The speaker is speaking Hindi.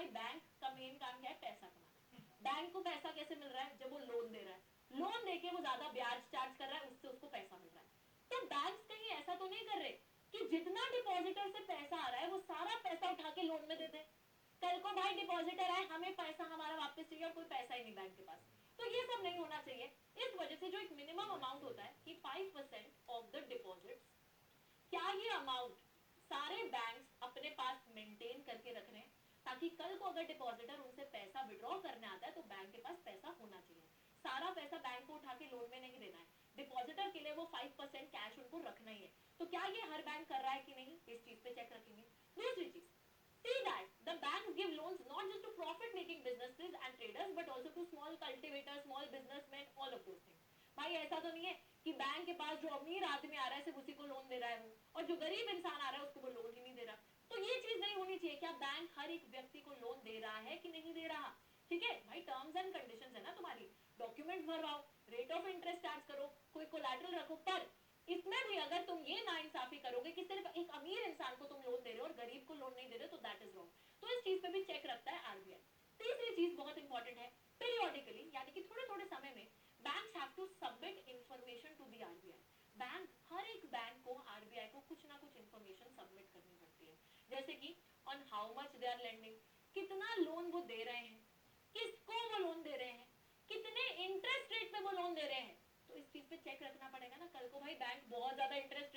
भाई बैंक का मेन काम क्या है? पैसा कमाना। बैंक को पैसा कैसे मिल रहा है? जब वो लोन दे रहा है, लोन देके वो ज्यादा ब्याज चार्ज कर रहा है, उससे उसको पैसा मिल रहा है। तो बैंक कहीं ऐसा तो नहीं कर रहे कि जितना डिपॉजिटर से पैसा आ रहा है वो सारा पैसा उठा के लोन में दे दे। कल को भाई डिपॉजिटर है, हमें पैसा हमारा वापस चाहिए और कोई पैसा ही नहीं बैंक के पास। तो ये सब नहीं होना चाहिए। इस वजह से जो एक मिनिमम अमाउंट होता है कि 5% ऑफ द डिपॉजिट्स, क्या ये अमाउंट सारे बैंक्स अपने पास मेंटेन करके रख रहे हैं, ताकि कल को अगर डिपॉजिटर उनसे पैसा विड्रॉ करने आता है तो बैंक के पास पैसा होना चाहिए। सारा पैसा बैंक को उठा के लोन में नहीं देना है, डिपॉजिटर के लिए वो 5% कैश उनको रखना ही है। तो क्या ये हर बैंक कर रहा है कि नहीं, इस चीज पे चेक रखेंगे। दूसरी चीज, see that the banks give loans not just to profit making businesses and traders but also to small cultivators, small businessmen, all of those things. भाई ऐसा तो नहीं है कि बैंक के पास जो अमीर आदमी आ रहा है सिर्फ उसी को लोन दे रहा है वो, और जो गरीब इंसान आ रहा है उसको वो लोन ही नहीं दे रहा। तो ये चीज नहीं होनी चाहिए। क्या बैंक हर एक व्यक्ति को लोन दे रहा है कि नहीं दे रहा? ठीक है भाई, टर्म्स एंड कंडीशंस है ना तुम्हारी, डॉक्यूमेंट भरवाओ, रेट ऑफ इंटरेस्ट चार्ज करो, कोई कोलैटरल रखो, पर इसमें भी अगर तुम ये नाइंसाफी करोगे कि सिर्फ एक अमीर इंसान को तुम लोन दे रहे हो और गरीब को लोन नहीं दे रहे, तो दैट इज रॉन्ग। तो इस चीज पे भी चेक रखता है आरबीआई। तीसरी चीज बहुत इंपॉर्टेंट है, पीरियोडिकली यानी कि थोड़े थोड़े समय में banks have to submit information to the RBI. Bank, हर एक बैंक को आरबीआई को कुछ ना कुछ इंफॉर्मेशन सबमिट करनी पड़ती है, जैसे कि on how much they are lending, कितना लोन वो दे रहे हैं, किसको वो लोन दे रहे हैं, कितने इंटरेस्ट रेट पे वो लोन दे रहे हैं। तो इस चीज पे चेक रखना पड़ेगा ना, कल को भाई बैंक बहुत ज्यादा इंटरेस्ट